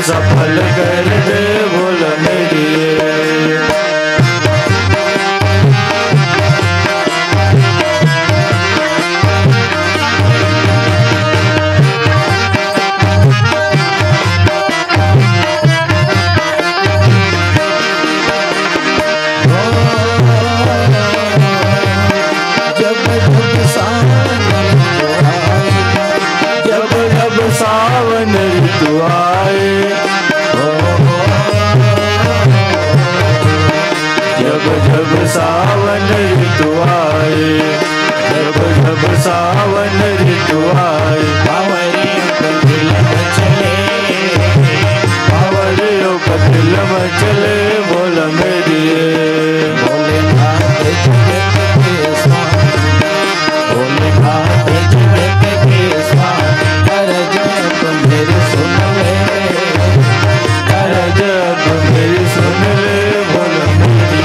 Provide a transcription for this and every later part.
सफल कर दे बोल मेरी। सावन ऋतु आए, जब जब सावन ऋतु आए, जब जब सावन ऋतु आए, बावरियों का दिल मचले, बावरियों का दिल मचले बोल मेरी। भोलेनाथ जगत के स्वामी, भोलेनाथ जगत के स्वामी, करज तुम मेरी सुन ले, करज तुम मेरी सुन ले बोल मेरी।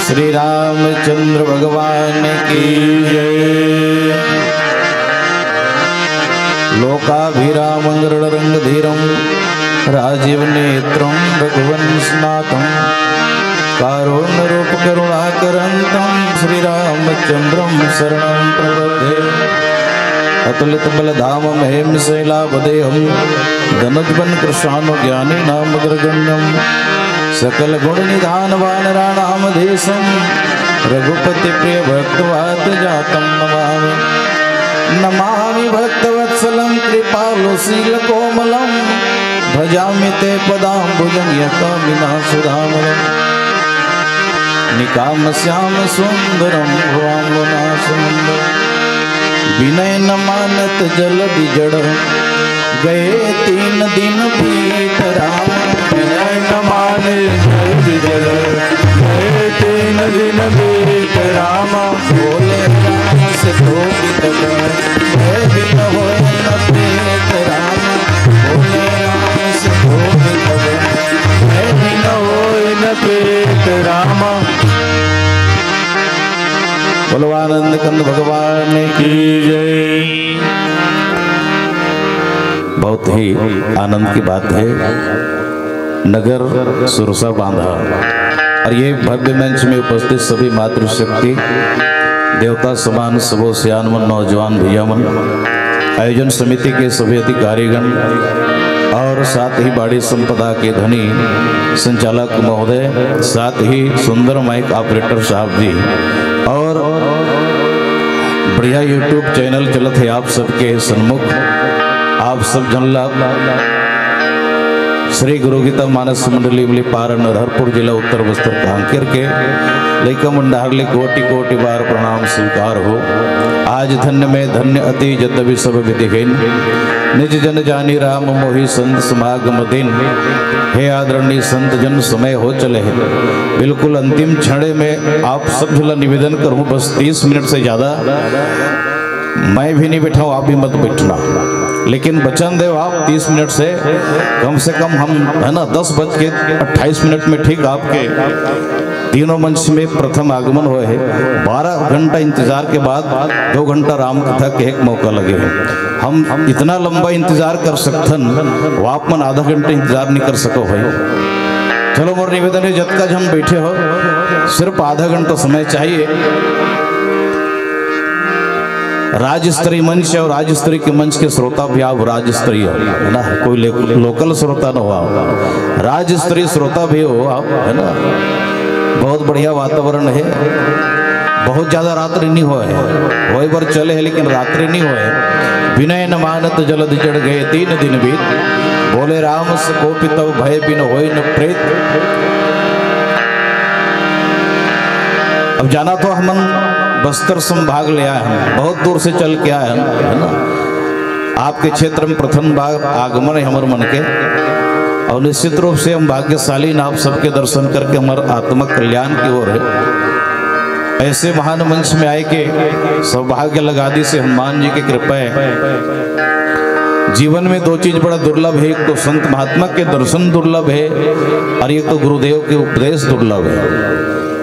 श्री रामचंद्र भगवान की जय। लोकाभिरामं गरुडरंगधीरं राजीव नेत्रं रघुवंशनाथं कारुण्यरूप करुणाकरन्तं श्रीरामचन्द्रं शरणं प्रपद्ये। अतुलितबलधामं हेमशैलावदेहं धनुज्बन कृशानु ज्ञानिनामग्रगण्यं सकल गुण निधान वानराणामधीशं रघुपति प्रिय भक्तवाद्यजातं नमामि। नमामि भक्तवत्सलं कृपालुशीलकोमलं भजामि ते पदाम्बुजं यकामिनासुधामलं। निकामश्याम सुन्दरं भवाम्बुनाशमण्डलं विनय न मानत जल बिजड़ गए 3 दिन बीत राम। विनय न माने जल बिजड़ गए 3 दिन बीत राम। बोले राम से धोबित बिन होए न प्रीत राम। बोले राम से धोबित बिन होए न प्रीत राम। बोलो आनंद कंद भगवान की जय। बहुत ही आनंद की बात है, नगर सुरसा बांधा और ये भव्य मंच में उपस्थित सभी मातृशक्ति देवता समान सबो सियानमन नौजवान भैया मन आयोजन समिति के सभी अधिकारीगण और साथ ही बाड़ी संपदा के धनी संचालक महोदय, साथ ही सुंदर माइक ऑपरेटर साहब जी, और बढ़िया यूट्यूब चैनल चलत है आप सबके सन्मुख। आप सब जनला श्री गुरु गीता मानस मंडली बली पार नरहरपुर जिला उत्तर बस्तर कांकेर के लैका मंडारली कोटि कोटि बार प्रणाम स्वीकार हो। आज धन्य में धन्य अति जतवि सब विधिहीन, निज जन जानी राम मोहि संत समागम दिन। हे आदरणीय संत जन, समय हो चले हैं, बिल्कुल अंतिम क्षण में आप सब झूला निवेदन करूं, बस 30 मिनट से ज़्यादा मैं भी नहीं बैठा हूँ, आप भी मत बैठना, लेकिन वचन दे आप 30 मिनट से कम हम है ना 10:28 में ठीक आपके तीनों मंच में प्रथम आगमन हुए है। 12 घंटा इंतजार के बाद 2 घंटा राम कथा के एक मौका लगे हैं। हम इतना लंबा इंतजार कर सकथन, वो आप मन आधा घंटा इंतजार नहीं कर सको भाई। चलो मोर निवेदन है, जब तक हम बैठे हो सिर्फ आधा घंटा समय चाहिए। राज्य स्तरीय मंच और राज्य स्तरीय के मंच के श्रोता भी आप राज्य स्तरीय है ना, कोई लोकल श्रोता न हो, आप राज्य स्तरीय श्रोता भी हो आप, है ना। बहुत बढ़िया वातावरण है, बहुत ज्यादा रात्रि नहीं हुआ है, वही बार चले है लेकिन रात्रि नहीं हुआ है। विनय न मानत जलद जड़ गए 3 दिन बीत, बोले राम से कोपी तब भय बिन होय न प्रेत। अब जाना तो हम बस्तर संभाग ले आए हैं, बहुत दूर से चल के आए हैं, है ना। आपके क्षेत्र में प्रथम बार आगमन है हमारे मन के, और निश्चित रूप से हम भाग्यशाली न आप सबके दर्शन करके हमारे आत्मक कल्याण की ओर है। ऐसे महान मंच में आए के सौभाग्य लगादी से हनुमान जी की कृपा है। जीवन में 2 चीज बड़ा दुर्लभ है, एक तो संत महात्मा के दर्शन दुर्लभ है, और एक तो गुरुदेव के उपदेश दुर्लभ है।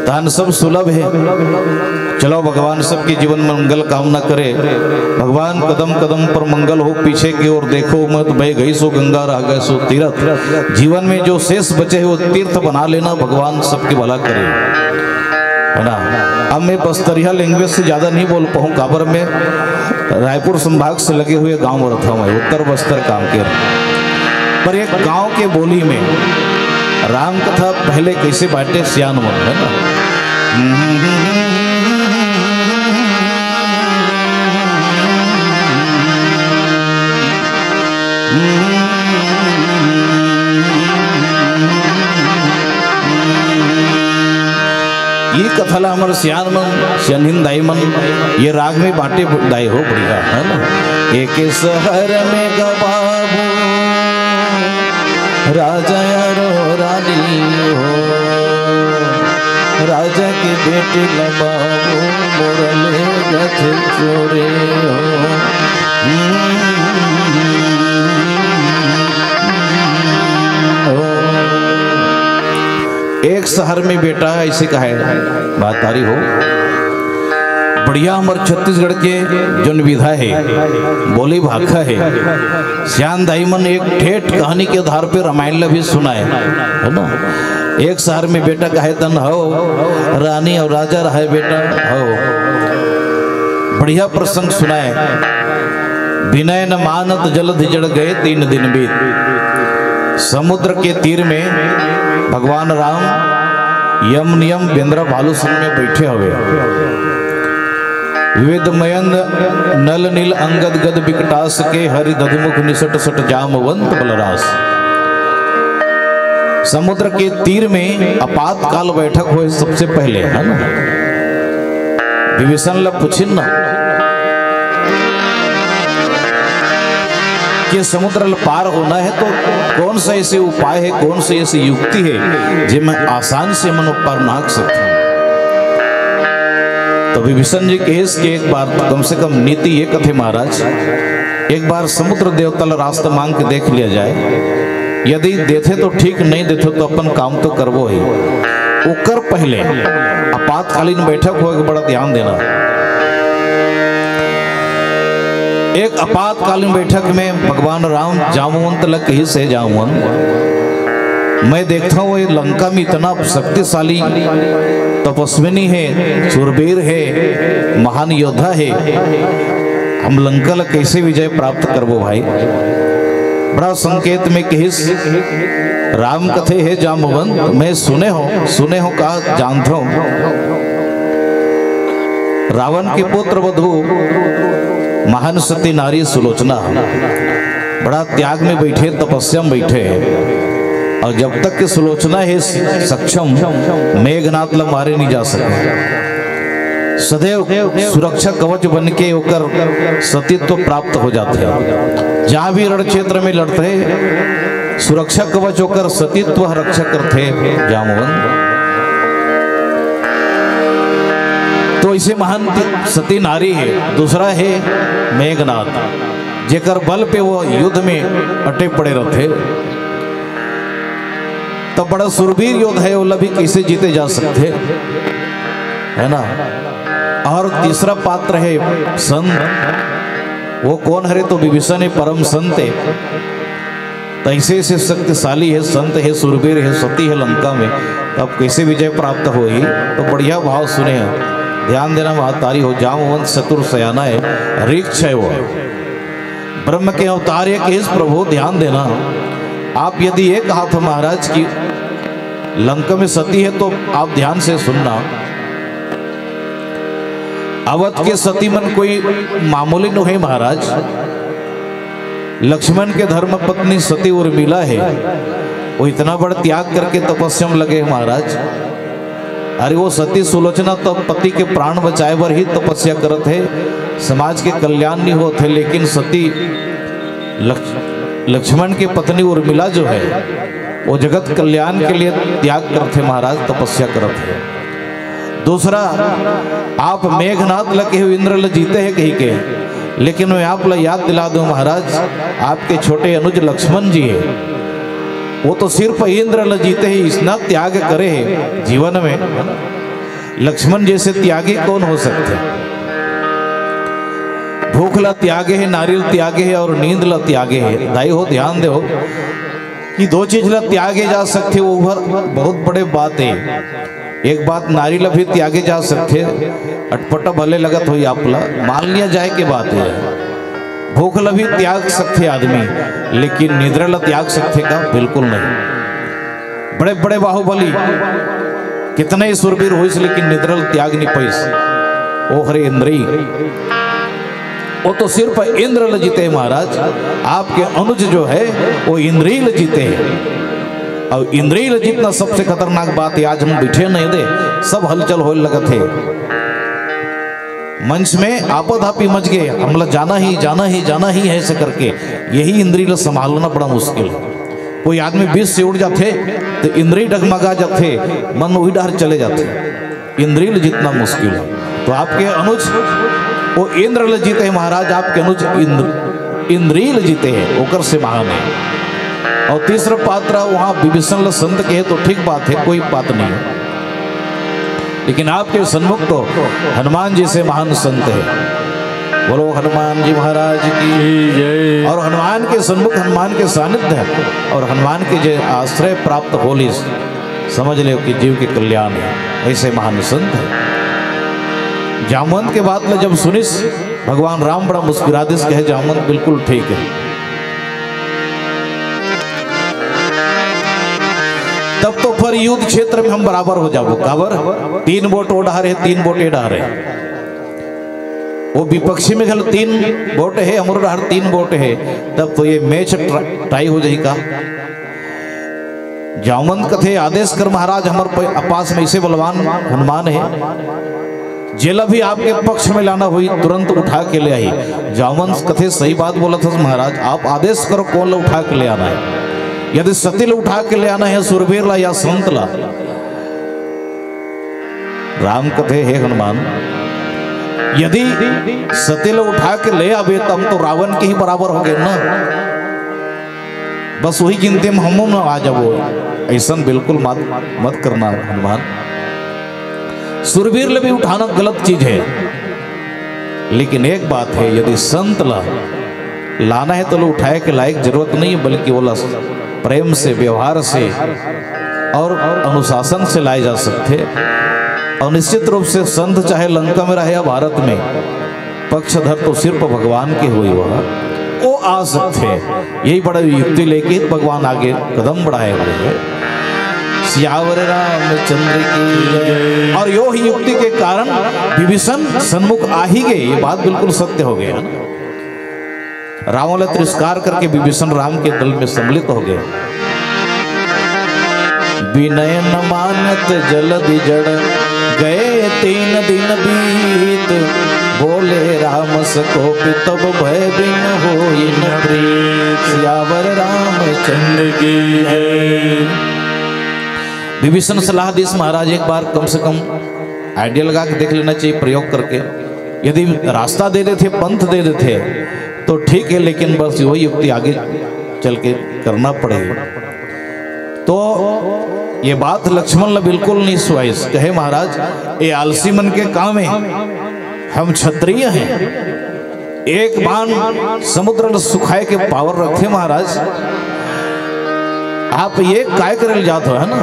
दान सब सुलभ है। चलो भगवान सबके जीवन में मंगल कामना करे। भगवान कदम कदम पर मंगल हो, पीछे की ओर देखो मत, बह गई सो गंगा रह गए सो तीर्थ। जीवन में जो शेष बचे है वो तीर्थ बना लेना, भगवान सबके भला करे, है ना। अब मैं बस्तरिया लैंग्वेज से ज्यादा नहीं बोल पाऊँ, काबर में रायपुर संभाग से लगे हुए गांव रहा मैं, उत्तर बस्तर कांकेर, पर एक गांव के बोली में राम कथा पहले कैसे बांटे सियान मन, है ना। ये कथा ला हमारे सियान मन सियान दाई मन ये राग में बांटे दाई हो बढ़िया, है ना। एक शहर में गबाबू राजा रो रानी हो, राजा के बेटे लबाबू मोरले गथ चोरे हो। एक शहर में बेटा ऐसे कहा है, बात तारी हो बढ़िया। हमारे छत्तीसगढ़ के जो विधा है, बोली भाखा है, श्यान दाई मन एक ठेठ कहानी के आधार पे रामायण ला भी सुनाए, है ना। एक शहर में बेटा कहे तन हो, रानी और राजा रहे बेटा हो। बढ़िया प्रसंग सुनाए। विनय न मानत जलद जड़ गए 3 दिन बीत। समुद्र के तीर में भगवान राम यम नियम बेंद्रा भालू संग में बैठे हुए। विविध मयंद नल नील अंगद गद बिकटास के, हरि दधमुख निसट सट जामवंत बलरास। समुद्र के तीर में आपातकाल बैठक हुए सबसे पहले, है ना। विभीषण ला पूछिन ना कि समुद्र पार होना है तो कौन सा ऐसे उपाय है, कौन सी ऐसी युक्ति है जो मैं आसान से मन पार नाक सकता हूं। तो विभीषण जी कहेस कि एक बार कम से कम नीति ये कथे महाराज, एक बार समुद्र देवता ला रास्ता मांग के देख लिया जाए। यदि देते तो ठीक, नहीं देते तो अपन काम तो करवो ही। उकर पहले आपातकालीन बैठक हो, बड़ा ध्यान देना। एक आपातकालीन बैठक में भगवान राम जामवंत लग ही से जामवंत, मैं देखता हूँ ये लंका में इतना शक्तिशाली तपस्विनी है, सुरवीर है, महान योद्धा है, हम लंका ला कैसे विजय प्राप्त करबो भाई। बड़ा संकेत में कहिस राम कथे है जामवंत, मैं सुने हो कहा जानता हूं। रावण के पुत्र वधु महान सती नारी सुलोचना बड़ा त्याग में बैठे, तपस्या में बैठे, और जब तक कि सुलोचना है सक्षम मेघनाथ ला मारे नहीं जा सके। सदैव सुरक्षा कवच बन के होकर सतीत्व प्राप्त हो जाते हैं। जहां भी रण क्षेत्र में लड़ते सुरक्षा कवच होकर सतीत्व रक्षा करते जामवंत। तो इसे महान सती नारी है। दूसरा है मेघनाथ, जेकर बल पे वो युद्ध में अटे पड़े रहते। तब बड़ा सुरवीर योद्धा है, वो भी कैसे जीते जा सकते है ना। और तीसरा पात्र है संत। वो कौन है तो विभीषण है, परम संत है। तैसे से शक्तिशाली है, संत है, सुरवीर है, सती है लंका में। तब कैसे विजय प्राप्त हो ही। तो बढ़िया भाव सुने, ध्यान देना महतारी हो। जामवंत चतुर सयाना है, ऋक्ष है, वो ब्रह्म के अवतार एक इस प्रभु ध्यान देना। आप यदि एक हाथ महाराज की लंका में सती है तो आप ध्यान से सुनना। अवध के सती मन कोई मामूली नहीं है महाराज। लक्ष्मण के धर्म पत्नी सती उर्मिला है, वो इतना बड़ा त्याग करके तपस्या में लगे महाराज। अरे वो सती सुलोचना तो पति के प्राण बचाए पर ही तपस्या करत है, समाज के कल्याण नहीं होते। लेकिन सती लक्ष्मण की पत्नी उर्मिला जो है वो जगत कल्याण के लिए त्याग करते महाराज, तपस्या करते हैं। दूसरा, आप मेघनाथ लगे हुए इंद्र ल जीते हैं कहीं के, लेकिन मैं आप ला याद दिला दूं महाराज, आपके छोटे अनुज लक्ष्मण जी है, वो तो सिर्फ इंद्र ल जीते ही इतना त्याग करे है जीवन में। लक्ष्मण जैसे त्यागी कौन हो सकते। भूख ला त्यागे है, नारियल त्यागे है, और नींद ला त्यागे है। दाई हो ध्यान दे हो कि दो चीज ला त्यागे जा सकते, वो बहुत बड़े बात है। एक बात नारी ला भी त्यागे जा सकते, अटपटा भले लगत हो आपला, मान लिया जाए के बात है। भूख ला भी त्याग सकते आदमी, लेकिन निद्रा ला त्याग सकते का बिल्कुल नहीं। बड़े बड़े बाहुबली कितने ही सुरवीर हो, लेकिन निद्रा ला त्याग नहीं पैस। ओ हरे इंद्री, वो तो सिर्फ इंद्र ल जीते महाराज। आपके अनुज जो है वो इंद्रिय ल जीते हैं, और इंद्रिय ल जीतना सबसे खतरनाक बात है। आज हम बैठे नहीं दे, सब हलचल होने लगा थे मंच में, आपद-आपी मच गए, हमला जाना ही है ऐसे करके। यही इंद्रिय ल संभालना बड़ा मुश्किल है। कोई आदमी 20 से उड़ जाते तो इंद्रिय डगमगा जाते, मन वही डर चले जाते। इंद्रिय ल जीतना मुश्किल है। तो आपके अनुज वो इंद्र ल जीते हैं महाराज, आपके अनुज इंद्रिय ल जीते हैं, ओकर से महान है। और तीसरा पात्र वहां विभीषण ल संत के है तो ठीक बात है, कोई बात नहीं है। लेकिन आपके सन्मुख तो हनुमान जी से महान संत है। बोलो हनुमान जी महाराज की जय। और हनुमान के सन्मुख हनुमान के सानिध्य है, और हनुमान के जो आश्रय प्राप्त होली समझ ले कि जीव के कल्याण है। ऐसे महान संत है। जामवंत के बात में जब सुनिस भगवान राम बड़ा मुस्कुरा दिस, कहे जामवंत बिल्कुल ठीक है। तब तो फिर युद्ध क्षेत्र में हम बराबर हो जाओ। काबर 3 वोट वो डारे, 3 वोट ये डारे। वो विपक्षी में 3 वोट है, हमारे डार 3 वोट है, तब तो ये मैच टाई हो जाएगा। जामवंत कथे आदेश कर महाराज, हमारे पास में ऐसे बलवान हनुमान है, जेला भी आपके पक्ष में लाना हुई तुरंत उठा के ले आई। जामवंत कथे सही बात बोला था महाराज, आप आदेश करो कौन ला उठा के ले आना है। यदि सती ला उठा के ले आना है, सुरवीर ला या संत ला। राम कथे है हनुमान, यदि सती ला उठा के ले आवे तो हम तो रावण के ही बराबर हो गए ना। बस वही गिनती में हम ना आ जाओ, ऐसा बिल्कुल मत करना हनुमान। सुरवीर ले भी उठाना गलत चीज है, लेकिन एक बात है, यदि संत ला लाना है तो लो उठाए के लायक जरूरत नहीं है, बल्कि वो प्रेम से, व्यवहार से और अनुशासन से लाए जा सकते। और निश्चित रूप से संत चाहे लंका में रहे या भारत में, पक्षधर तो सिर्फ भगवान के हुए वह वो आ सकते हैं। यही बड़ा युक्ति लेके भगवान आगे कदम बढ़ाए हुए हैं। सियावर रामचंद्र की जय। और यो ही युक्ति के कारण विभीषण सन्मुख आ ही गए। ये बात बिल्कुल सत्य हो गया। रावण तिरस्कार करके विभीषण राम के दल में सम्मिलित हो गए। विनय न मानत जलधि जड़ गए 3 दिन बीत, बोले राम सकोपि तब भय बिन होई न प्रीत। सियावर रामचंद्र की जय। विभीषण सलाह दी महाराज एक बार कम से कम आइडिया लगा के देख लेना चाहिए प्रयोग करके। यदि रास्ता दे देते पंथ दे देते तो ठीक है, लेकिन बस वही युक्ति आगे चल के करना पड़ेगी। तो ये बात लक्ष्मण ने बिल्कुल नहीं सुहाई। कहे महाराज ये आलसी मन के काम है, हम क्षत्रिय हैं। एक बाण समुद्र में सुखाए के पावर रखे महाराज, आप ये काय करे जाते हो है ना।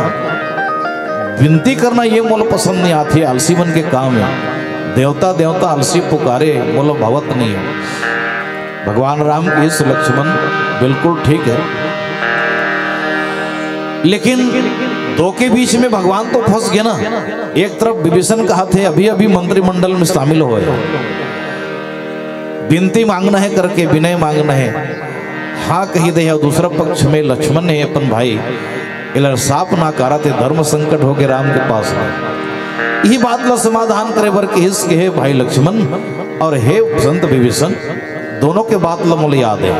विनती करना ये मोल पसंद नहीं आती, आलसी मन के काम है। देवता देवता आलसी पुकारे मोल भवत नहीं है। भगवान राम की इस लक्ष्मण बिल्कुल ठीक है, लेकिन दो के बीच में भगवान तो फंस गया ना। एक तरफ विभीषण कहा थे अभी अभी मंत्रिमंडल में शामिल हो, विनती मांगना है करके विनय मांगना है, हाँ कही दे। और दूसरा पक्ष में लक्ष्मण ने अपन भाई इलर साप ना करा थे, धर्म संकट हो के राम के पास है। यही बात ला समाधान करे बर के हिस के है भाई लक्ष्मण और हे संत विभीषण, दोनों के बात ला मुझे याद है।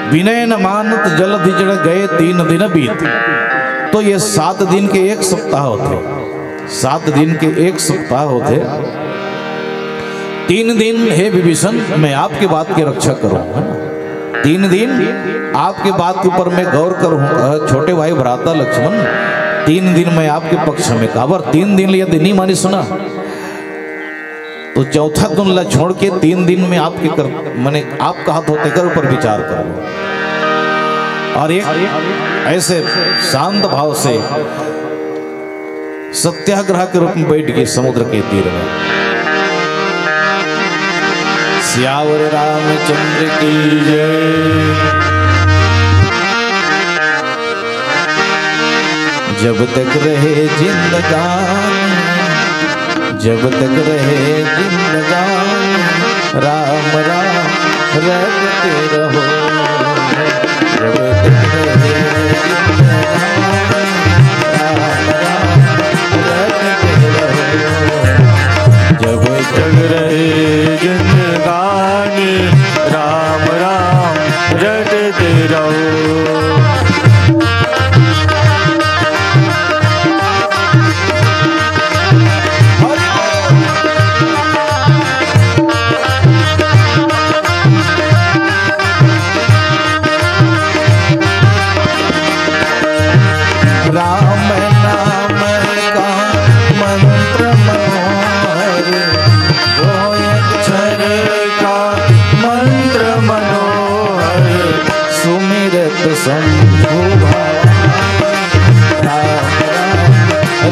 विनय न मानत जलधि जड़ गए 3 दिन बीत। तो ये 7 दिन के 1 सप्ताह होते, 7 दिन के 1 सप्ताह होते। 3 दिन हे विभीषण मैं आपकी बात की रक्षा करूंगा। 3 दिन आपके बात के ऊपर मैं गौर करूंगा। छोटे भाई भ्राता लक्ष्मण 3 दिन मैं आपके पक्ष में काबर 3 दिन यदि नहीं मानी सुना तो चौथा दिन ला छोड़ के 3 दिन में आपके कर मैंने आपका हाथ होते कर ऊपर विचार करो। और एक ऐसे शांत भाव से सत्याग्रह के रूप में बैठ गए समुद्र के तीर में। सियावर रामचंद्र की जय। जब तक रहे जिंदगानी, जब तक रहे जिंदगानी, राम राम रटते रहो। जब तक रहे जिंदगानी, राम राम रटते रहो। जब तक रहे जिंदगानी, राम राम रटते रहो। राम नाम का मंत्र मनोहर, वो अक्षर का मंत्र मनोहर, सुमिरत शंभु भवानी, राम राम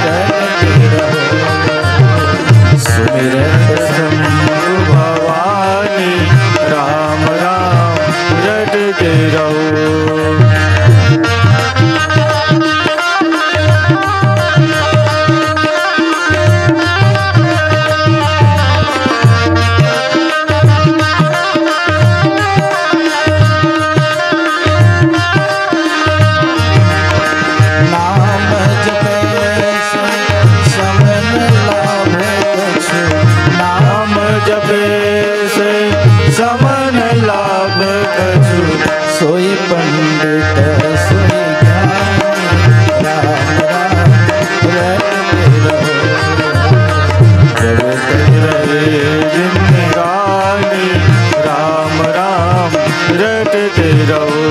रटते रहो। सुमिरत शंभु भवानी, राम राम रटते रहो। सोई पंडित सोई ज्ञानी, राम राम रटते रहो। जब तक रहे जिंदगानी, राम राम रटते रहो।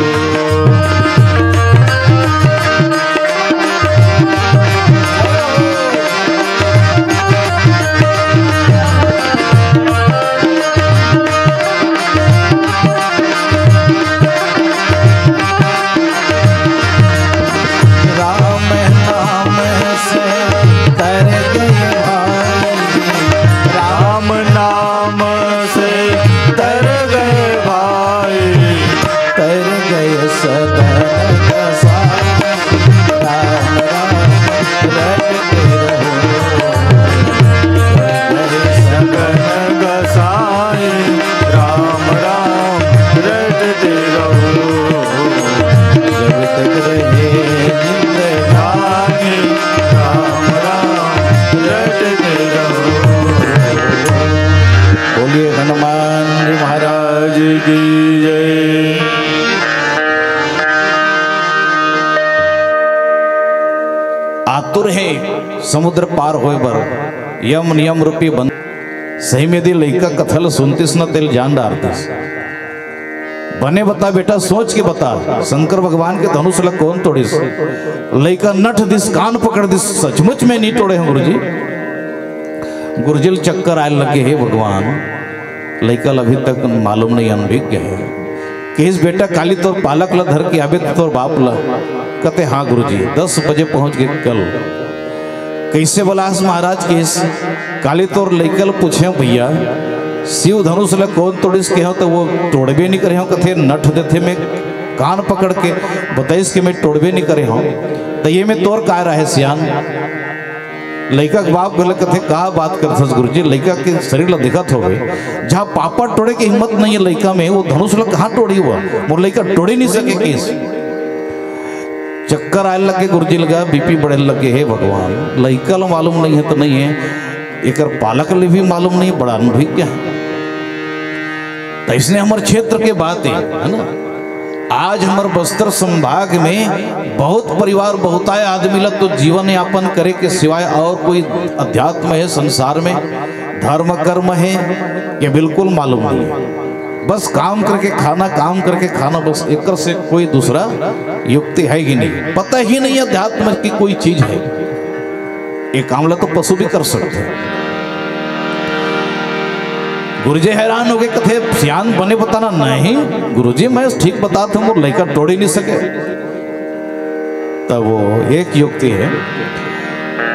भगवान जी महाराज की जय। आतुर है समुद्र पार होए बर यम नियम रूपी बंद सही में दी लइका कथल सुनतीस न तेल जान डारतीस बने बता बेटा सोच के बता शंकर भगवान के धनुष लग कौन तोड़िस लइका नठ दिस कान पकड़ दिस सचमुच में नहीं तोड़े हैं गुरुजी। गुरुजिल चक्कर आए लगे हे भगवान लइका अभी तक मालूम नहीं अनभिज्ञ है कि इस बेटा काली तोर पालक ला धर के आबे तोर बाप ला कहते हाँ गुरुजी 10 बजे पहुंच गए कल कैसे बलास महाराज के इस काली तोर लइकल पूछे भैया शिव धनुष ले कौन तोड़िस के हो तो वो तोड़बे नहीं करे हो कथे नठ देथे में कान पकड़ के बताइस के मैं तोड़बे नहीं करे हो तो ये में तोर का रहे सियान लइका के बाप बोले कथे का बात करथस गुरुजी लइका के शरीर ला दिखत होवे जहाँ पापा तोड़े की हिम्मत नहीं है लइका में वो धनुष ला कहाँ तोड़ी हुआ मोर लइका तोड़े नहीं सके किस चक्कर आए लगे गुरुजी लगा बीपी बढ़े लगे हे भगवान लइका ला मालूम नहीं है तो नहीं है एक पालक ले भी मालूम नहीं बड़ा अनुभव क्या है तो इसने हमारे क्षेत्र के बात है ना आज हमारे बस्तर संभाग में बहुत परिवार बहुताय आदमी लग तो जीवन यापन करे के सिवाय और कोई अध्यात्म है संसार में धर्म कर्म है ये बिल्कुल मालूम नहीं है बस काम करके खाना बस एक से कोई दूसरा युक्ति है ही नहीं पता ही नहीं अध्यात्म की कोई चीज है ये काम तो पशु भी कर सकते हैं। गुरुजी हैरान हो गए कथे सियान बने बताना नहीं गुरुजी मैं ठीक बताता हूँ लड़का तोड़ ही नहीं सके तब वो एक युक्ति है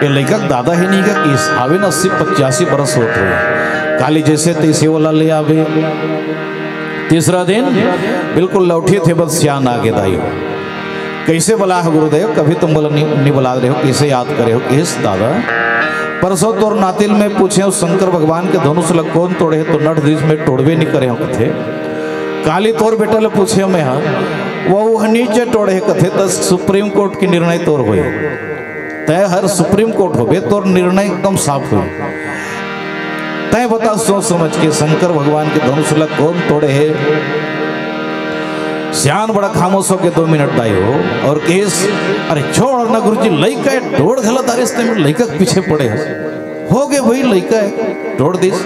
ये लड़का दादा ही नहीं का किस आवे ना 80-85 बरस होते हुए काली जैसे तैसे वाला ले आवे तीसरा दिन बिल्कुल लौटे थे बस सियान आगे दाई कैसे बुला है गुरुदेव कभी तुम बोला नहीं बुला रहे हो कैसे याद करे हो किस दादा परसों तोर नातिल में पूछे शंकर भगवान के धनुष लग कौन तोड़े तो नट दिस में तोड़वे नहीं करे कथे काली तोर बेटा ले पूछे मैं वो नीचे तोड़े कथे तो सुप्रीम कोर्ट की निर्णय तोर हुए तय हर सुप्रीम कोर्ट हो गए तोर निर्णय एकदम साफ हुई तय बता सोच समझ के शंकर भगवान के धनुष लग कौन तोड़े है सियान बड़ा खामोश होके 2 मिनट दाई हो और केस अरे छोड़ ना गुरुजी लइका है तोड़ गलत रिश्ते में लइका के पीछे पड़े हो गए भाई लइका है तोड़ दिस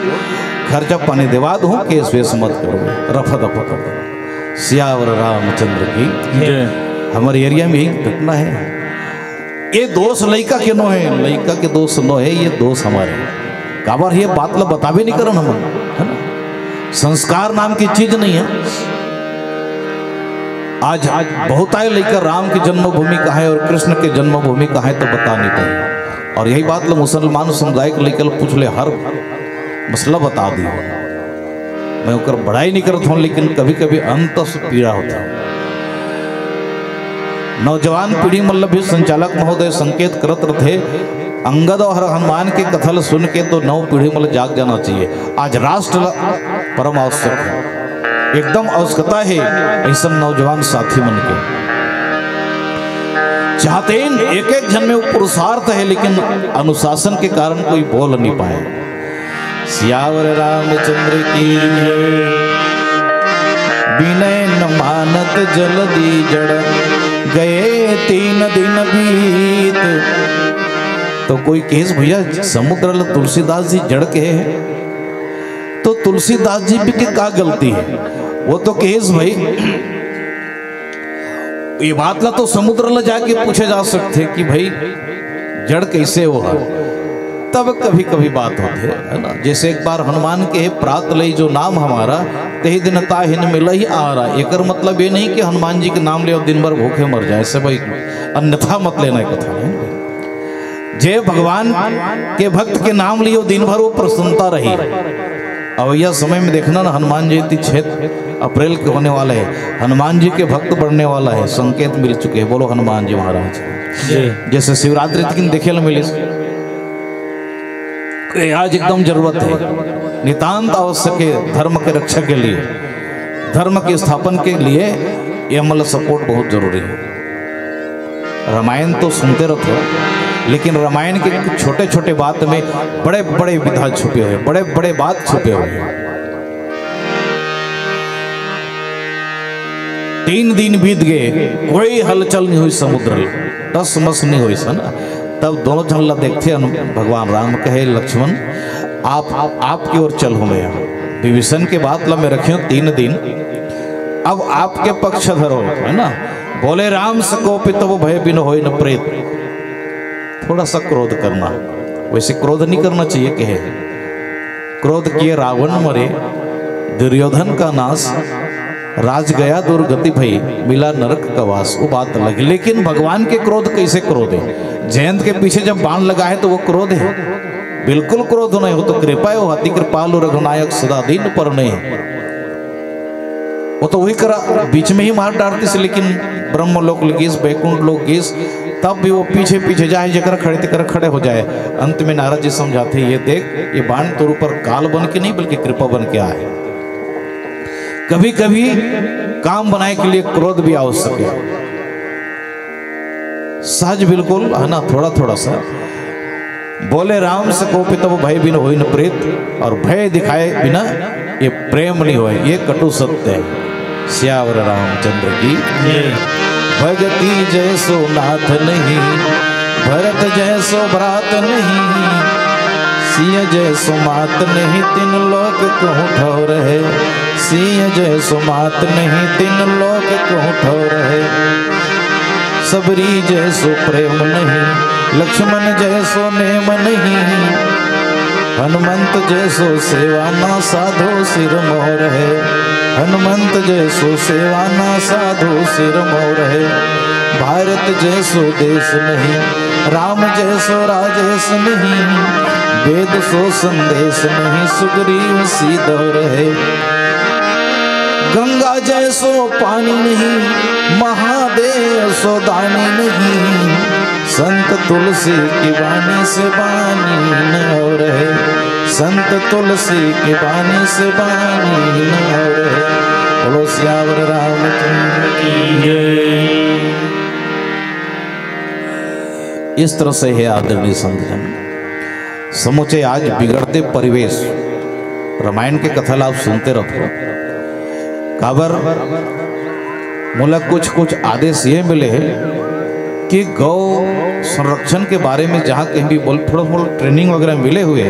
खर्चा पानी दिवा दूं केस वेस मत करो रफा दफा कर दो सियावर रामचंद्र की हमारे एरिया में यही घटना है ये दोष लइका के नो है लइका के दोष नो है ये दोष हमारे काबर ये बात ला बतावे नहीं करन हम है ना संस्कार नाम की चीज नहीं है आज बहुत आए लेकर राम की जन्मभूमि कहाँ है और कृष्ण की जन्मभूमि कहाँ है तो बता नहीं पाए और यही बात मुसलमान समुदाय को लेकर पूछ ले हर मसला बता दिया मैं उकर बड़ाई नहीं करता हूँ लेकिन कभी कभी अंत पीड़ा होता है नौजवान पीढ़ी मतलब भी संचालक महोदय संकेत करत रहे अंगद और हनुमान के कथल सुन के तो नव पीढ़ी मतलब जाग जाना चाहिए आज राष्ट्र परम आवश्यक है एकदम आवश्यकता है ऐसा नौजवान साथी मन के चाहते एक एक जन में पुरुषार्थ है लेकिन अनुशासन के कारण कोई बोल नहीं पाए सियावर रामचंद्र की विनय न मानत जल्दी जड़ गए 3 दिन बीत तो कोई केस भैया समुद्र तुलसीदास जी जड़ के है तो तुलसीदास जी भी क्या गलती है वो तो केस भाई ये बात ला तो समुद्र ला जाके पूछे जा सकते कि भाई जड़ कैसे हुआ तब कभी कभी बात होती है ना जैसे एक बार हनुमान के प्रात लई जो नाम हमारा तही दिन ताहिन मिल ही आ रहा एक मतलब ये नहीं कि हनुमान जी के नाम ले और दिन भर भूखे मर जाए ऐसे भाई अन्यथा मत लेना कथा है जे भगवान के भक्त के नाम लियो दिन भर वो प्रसन्नता रही अब यह समय में देखना ना हनुमान जयंती 6 अप्रैल के होने वाला है हनुमान जी के भक्त बढ़ने वाला है संकेत मिल चुके हैं बोलो हनुमान जी महाराज जैसे शिवरात्रि दिन देखे मिले आज एकदम जरूरत है नितांत आवश्यक है धर्म के रक्षा के लिए धर्म के स्थापन के लिए यह मतलब सपोर्ट बहुत जरूरी है। रामायण तो सुनते रहते हो लेकिन रामायण के छोटे छोटे बात में बड़े बड़े विधा छुपे हुए बड़े बड़े बात छुपे हुए हैं 3 दिन बीत गए, कोई हलचल नहीं हुई, समुद्र टस मस नहीं हुई सन। तब दोनों जन देखते भगवान राम कहे लक्ष्मण आपकी ओर चल हूं मैं। विभीषण के बात में रखे 3 दिन, अब आपके पक्ष धरो, है ना। बोले राम सकोपित तो वो भय बिन होय न प्रेत। थोड़ा सा क्रोध करना, वैसे क्रोध नहीं करना चाहिए, कहे क्रोध किए रावण मरे, दुर्योधन का नाश, राज गया दुर्गति भई, मिला नरक का वास। वो बात लगी, लेकिन भगवान के क्रोध कैसे क्रोध है? जयंत के पीछे जब बाण लगा है तो वो क्रोध है? बिल्कुल क्रोध नहीं हो, तो कृपा है, अति कृपालु रघुनायक सदा दीन पर नहीं। वो तो वही करा, बीच में ही मार डालती से, लेकिन ब्रह्मलोक लगीस, बैकुंठ लोक गीस, तब भी वो पीछे पीछे जाए, जकर खड़े तकर खड़े हो जाए। अंत में नारद जी समझाते, ये देख, ये बाण तोर ऊपर काल बन के नहीं बल्कि कृपा बन के आए। कभी कभी काम बनाए के लिए क्रोध भी आवश्यक है, सहज बिल्कुल, है ना, थोड़ा थोड़ा सा। बोले राम से कोपित तो भय बिन होई न प्रेत, और भय दिखाए बिना ये प्रेम नहीं होए, ये कटु सत्य है। श्यावर रामचंद्र की भगति जैसो नाथ नहीं, भरत जैसो भ्रात नहीं, सिंह जैसो मात नहीं, 3 लोक कहूँ ठौर है। सिंह जैसो मात नहीं, 3 लोक कहूँ ठौर है। सबरी जैसो प्रेम नहीं, लक्ष्मण जैसो नेम नहीं, हनुमंत जैसो सेवा ना साधो सिर मोर है। हनुमंत जैसो सेवा ना साधो सिर मोर है। भारत जैसो देश नहीं, राम जैसो राजेश नहीं, वेद सो संदेश नहीं, सुग्रीव सीधौर है। गंगा जैसो पानी नहीं, महादेव सो दानी नहीं, संत तुलसी की वाणी से बानी न और है। संत तुलसी की वाणी से बानी न और है। बोलो श्यावर रामचंद्र की जय। इस तरह से है आदरणीय संतजन, समूचे आज बिगड़ते परिवेश, रामायण के कथा आप सुनते रहो। काबर मूलक कुछ कुछ आदेश ये मिले कि गौ संरक्षण के बारे में जहाँ कहीं भी थोड़ा थोड़ा ट्रेनिंग वगैरह मिले हुए,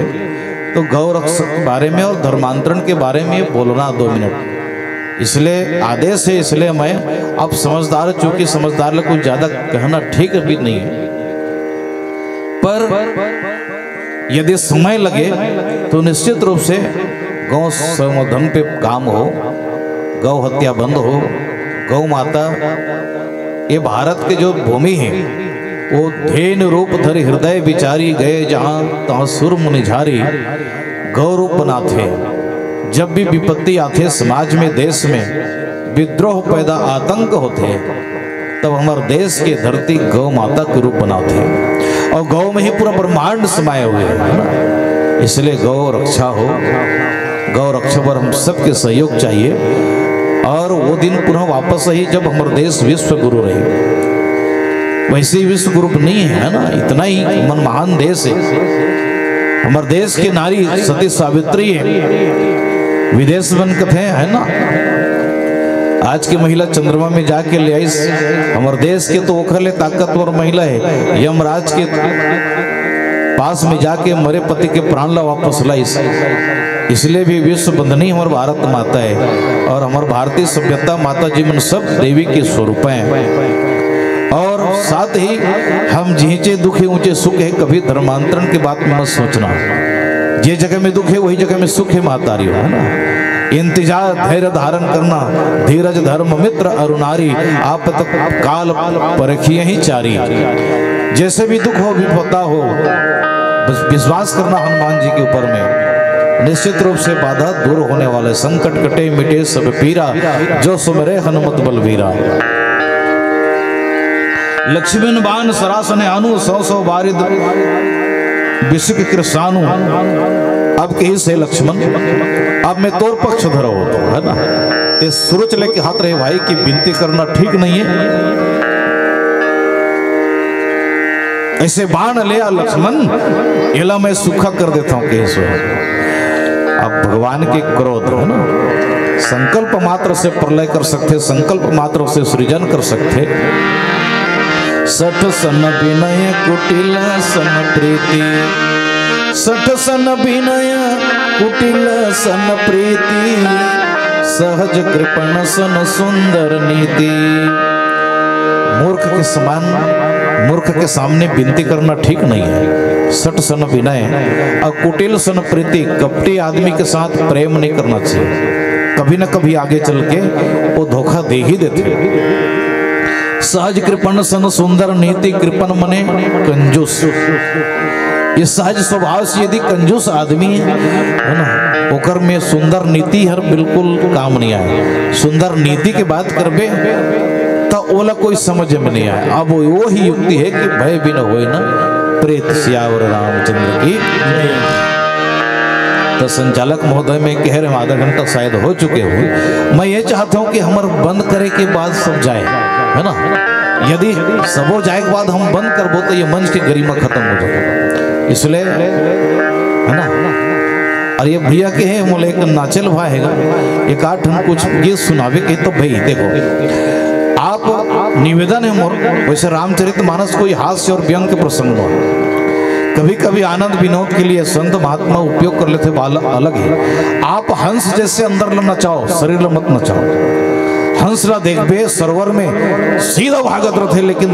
तो गौ रक्षण के बारे में और धर्मांतरण के बारे में बोलना 2 मिनट, इसलिए आदेश है। इसलिए मैं अब समझदार, चूंकि समझदार लोग कुछ ज़्यादा कहना ठीक भी नहीं है, पर यदि समय लगे तो निश्चित रूप से गौ संवर्धन पे काम हो, गौ हत्या बंद हो। गौ माता ये भारत के जो भूमि है, वो धेनु रूप धरि हृदय विचारी, गए जहाँ तहाँ सुर मुनि झारी। गौ रूप बनाते, जब भी विपत्ति आते समाज में, देश में विद्रोह पैदा, आतंक होते, तब हमारे देश के धरती गौ माता के रूप बनाते हैं, और गौ में ही पूरा ब्रह्मांड समाये हुए है। इसलिए गौ रक्षा हो, गौ रक्षा पर हम सबके सहयोग चाहिए। और वो दिन पुनः वापस ही जब हमारा देश विश्व गुरु रहे, वैसे ही विश्व गुरु नहीं है ना, इतना ही महान देश है। हमारे देश की नारी सती सावित्री है, विदेश बन कथे है ना। आज की महिला चंद्रमा में जाके ले आई, हमारे देश के तो ओखले ताकतवर महिला है, यमराज के पास में जाके मरे पति के प्राण ला वापस लाई। इसलिए भी विश्व बंधनी हमारे भारत माता है, और हमारे भारतीय सभ्यता माता जीवन सब देवी के स्वरूप हैं। और साथ ही हम जिंचे दुखे ऊंचे सुख है, कभी धर्मांतरण की बात में मत सोचना। जे जगह में दुख है वही जगह में सुख है, मातारी है ना। इंतजार धैर्य धारण करना, धीरज धर्म मित्र अरुणारी, आप तक काल परखिए ही चारी। जैसे भी दुख हो विपदा हो, बस विश्वास करना हनुमान जी के ऊपर में, निश्चित रूप से बाधा दूर होने वाले। संकट कटे मिटे सब पीरा, जो सुमरे हनुमत बलवीरा। लक्ष्मण बाण सरासन आनु, 100 बारिद विषिक कृषानु। अब कही से लक्ष्मण, अब मैं तोर पक्ष धरो होता है ना, ते सूरज लेके हाथ रहे भाई की विनती करना ठीक नहीं है। ऐसे बाण ले आ लक्ष्मण, एला मैं सूखा कर देता हूं। कैसे अब भगवान के क्रोध है ना, संकल्प मात्र से प्रलय कर सकते, संकल्प मात्र से सृजन कर सकते। सठ सन विनय कुटिल सन प्रीति, सठ सन विनय कुटिल सन प्रीति, सहज कृपण सन सुंदर नीति। मूर्ख के समान, मूर्ख के सामने विनती करना ठीक नहीं है। सठ सन विनय और कुटिल सन प्रीति, कपटी आदमी के साथ प्रेम नहीं करना चाहिए, कभी न कभी आगे चल के वो धोखा दे ही देते। सहज कृपण सन सुंदर नीति, कृपण मने कंजूस। ये सहज स्वभाव से यदि कंजूस आदमी है ना, ओकर में सुंदर नीति हर बिल्कुल काम नहीं आए। सुंदर नीति के बात करबे तो ओला कोई समझ में नहीं आए। अब वो ही युक्ति है कि भय भी न होए ना प्रेत सियावर रामचंद्र की। तो संचालक महोदय में कह रहे आधा घंटा शायद हो चुके हो। मैं ये चाहता हूँ कि हमारे बंद करे के बाद सब जाए, है ना। यदि सब हो जाए के बाद हम बंद करबो तो ये मंच की गरिमा खत्म हो जाए, इसलिए है ना। और ये भैया के हैं मोले एक नाचल भाई हैगा, एक आठ हम कुछ ये सुनावे के। तो भाई देखो, आप निवेदन है मोर, वैसे रामचरितमानस कोई हास्य और व्यंग के प्रसंग हो, कभी कभी आनंद विनोद के लिए संत महात्मा उपयोग कर लेते, अलग है। आप हंस जैसे अंदर ल नचाओ, शरीर ल मत नचाओ। हंस ला देखबे सरोवर में सीधा भागत रहते, लेकिन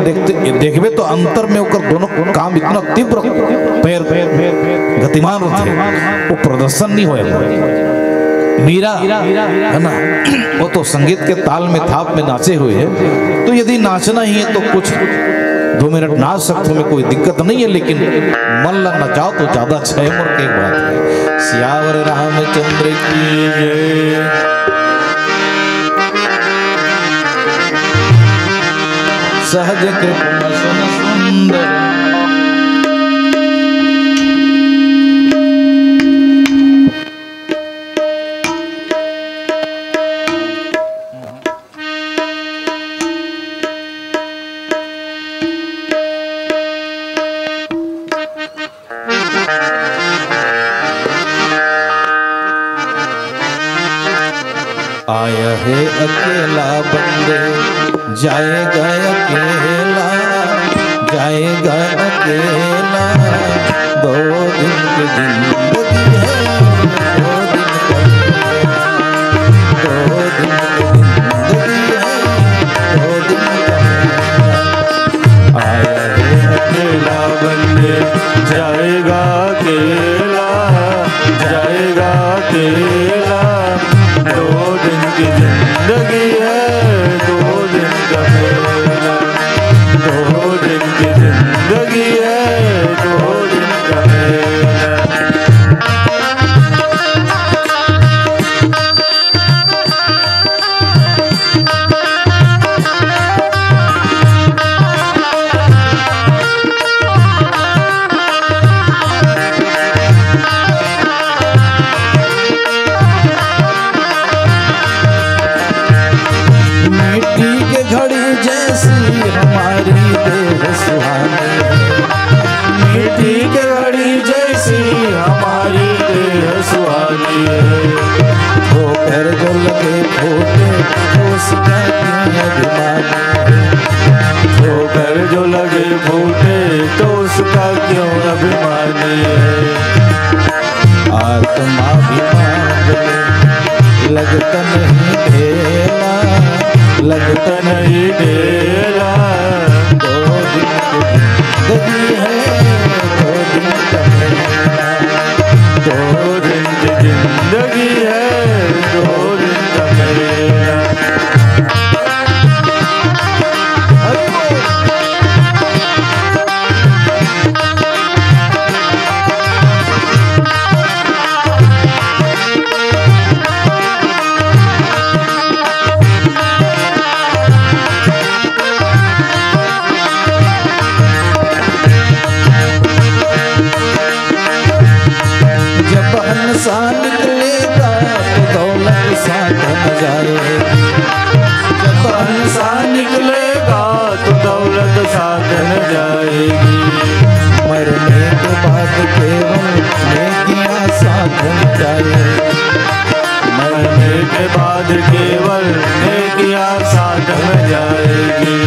देखबे तो अंतर में ओकर दोनों काम इतना तीव्र पैर गतिमान रहते, वो प्रदर्शन नहीं होएगा। मीरा है ना, वो तो संगीत के ताल में थाप में नाचे हुए हैं। तो यदि नाचना ही है तो कुछ 2 मिनट नाच सकते में कोई दिक्कत नहीं है, लेकिन मन लग नचाओ तो ज्यादा अच्छा है। मोर के एक बात है, सियावर रामचंद्र की जय। सहज कृपण सन सुंदर, आया है अकेला बंदे जाएगा अकेला, जाएगा अकेला। 2 दिन की जिंदगी है, 2 दिन का, 2 दिन की जिंदगी है, 2 दिन का। आया है अकेला बंदे जाएगा अकेला, जाएगा अकेला। 2 दिन की जिंदगी है, 2 दिन का मेला। 2 दिन की जिंदगी है, 2 दिन का मेला। जो लगे फूटे तो उसका क्यों अभिमानी है। आत्मा भी मांग ले, लगता नहीं ढेला, लगता नहीं ढेला। 2 दिन की जिंदगी है, 2 दिन का मेला। 2 दिन की जिंदगी है, 2 दिन का मेला। सा निकलेगा तो दौलत साथ न जाएगी, जब इंसान निकलेगा तो दौलत साथ न जाएगी। मरने के बाद केवल नेकियां साथ न जाएगी, मरने के बाद बाद केवल नेकिया साथ में जाएगी।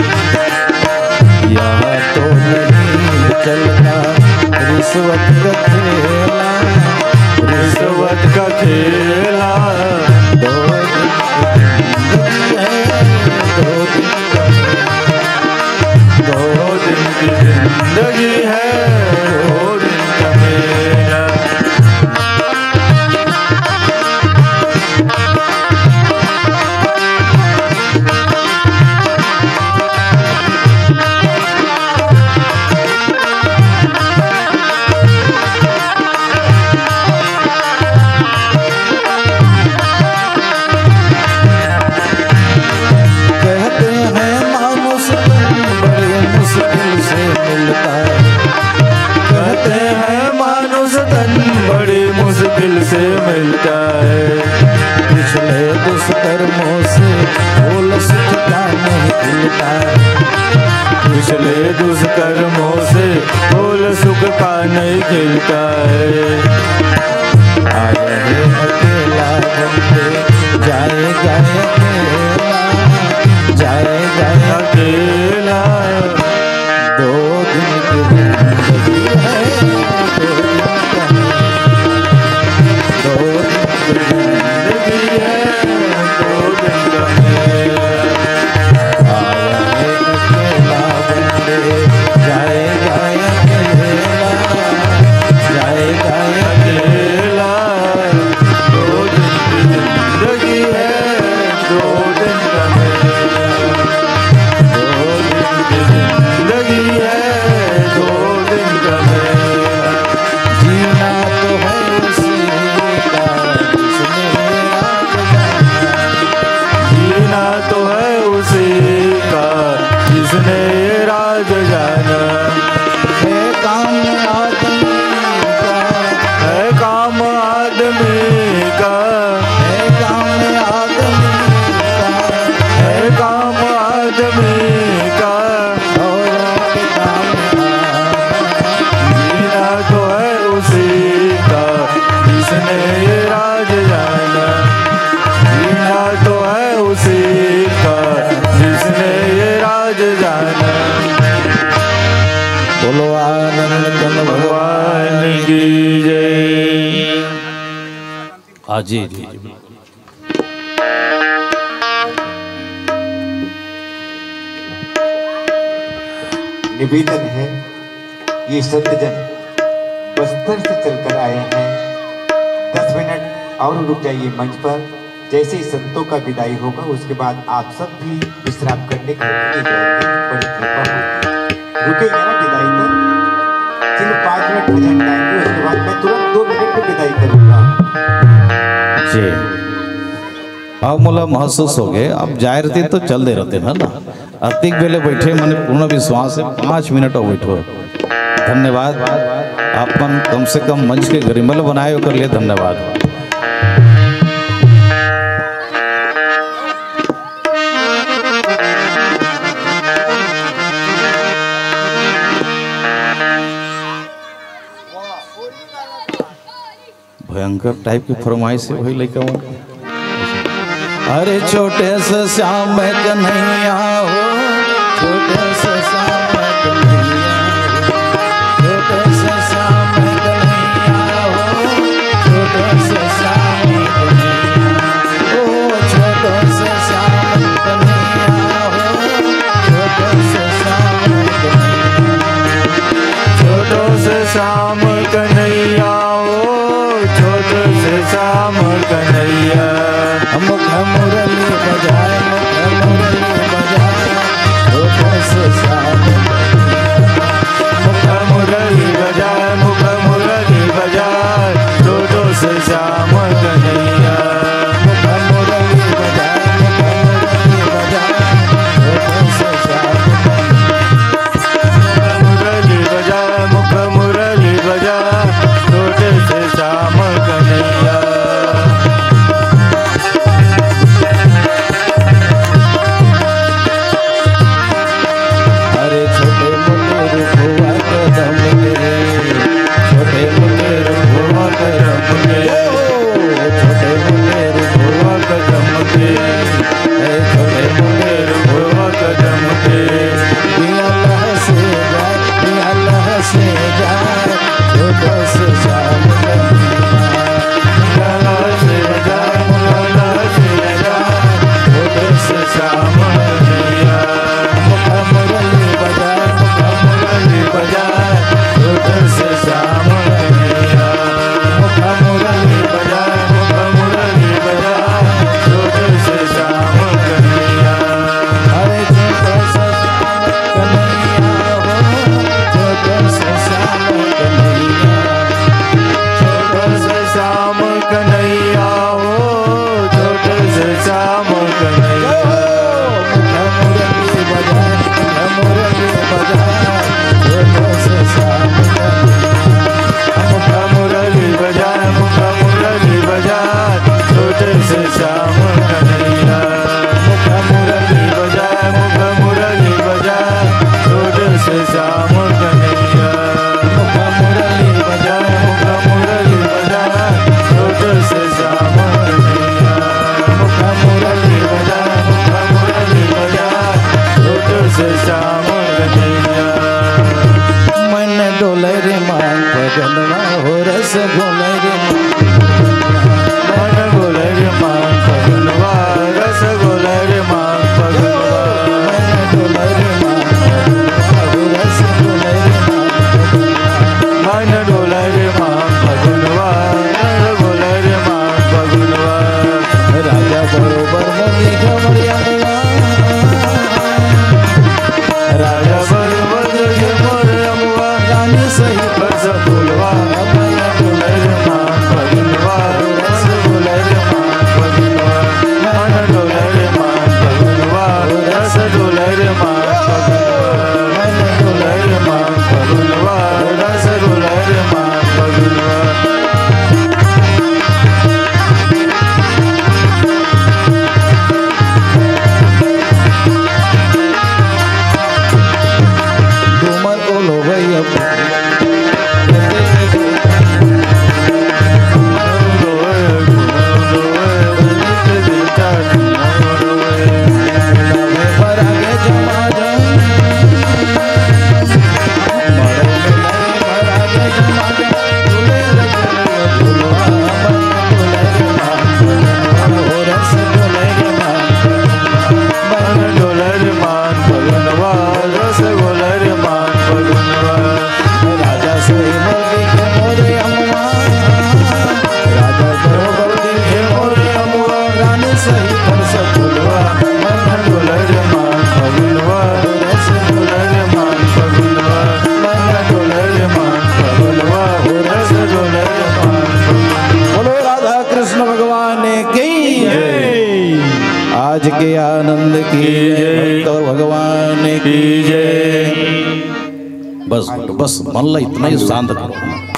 यहाँ तो नहीं चलता रिश्वत का खेला, रिश्वत का खेला। दो दिन की जिंदगी है, 2 दिन का मेला। मुश्किल से मिलता है, पिछले दुष्कर्मों से फूल सुख का नहीं खिलता, पिछले दुष्कर्मों से फूल सुख का नहीं खिलता है। आया है अकेला बंदे जाएगा अकेला, जाएगा अकेला। 2 दिन की जिंदगी है, 2 दिन का जिंदगी है, 2 दिन का मेला। आया है अकेला बंदे जाएगा अकेला, जाएगा अकेला। 2 दिन की जिंदगी है, 2 दिन का मेला। 2 दिन की जिंदगी है, 2 दिन का मेला। जीना तो है उसी का जिसने राज जाना, जीना तो है उसी का जिसने राज जाना। है काम आदमी का, है काम आदमी का, है काम आदमी का, है काम आदमी का। औरों के काम जीना तो है उसी का जिसने ये राज जाना। जीना तो है उसी का जिसने ये राज जाना। बोलो आनंद कंद भगवान की जय। हाँ जी जी। निवेदन है, ये संतजन बस्तर से चलकर आए हैं, 10 मिनट और रुक जाइए मंच पर। जैसे ही संतों का विदाई होगा उसके बाद आप सब भी विश्राम करने के लिए जाएंगे, बड़ी कृपा होगी। रुकेंगे ना विदाई तक, सिर्फ 5 मिनट भजन गाएंगे, उसके बाद मैं तुरंत 2 मिनट में विदाई करूंगा। जी अब मोला महसूस हो गए, अब जाए रहते तो चल दे रहते है ना, अतिक बेले बैठे मैंने पूर्ण विश्वास है 5 मिनट और बैठो। धन्यवाद आपन कम से कम मंच के गरिमल बनाए कर लिए धन्यवाद। भयंकर टाइप की फरमाइश है वही लड़का। अरे छोटे से श्याम कन्हैया हो, छोटे से श्याम कन्हैया, छोटे से श्याम कन्हैया हो, छोटे से श्याम कन्हैया, ओ छोटे से श्याम कन्हैया हो, छोटे से श्याम कन्हैया, छोटो से श्याम कन्हैया हो, छोटो से श्याम कन्हैया। मुख मुरली बजाए, मुख मुरली बजाए, छोटे से भगनवा हो रस घोले रे मन घोले रे मान भगनवा रस घोले रे मान भगनवा मन डोले रे मान भगनवा रस घोले रे मान भगनवा राजा बरोबर मनी घमरिया राजा बरोबर तुझे मोर अमुआ रानी सही रस फूलवा मन डोले रे मान भगनवा रस घोले रे मान भगनवा मन डोले रे मान भगनवा रस डोले रे मान भगनवा मन डोले रे मान भगनवा रस डोले रे मान भगनवा डूमर को लो भैया आज के आनंद की जय तो भगवान की जय। बस बस मन ला इतना ही शांत करो।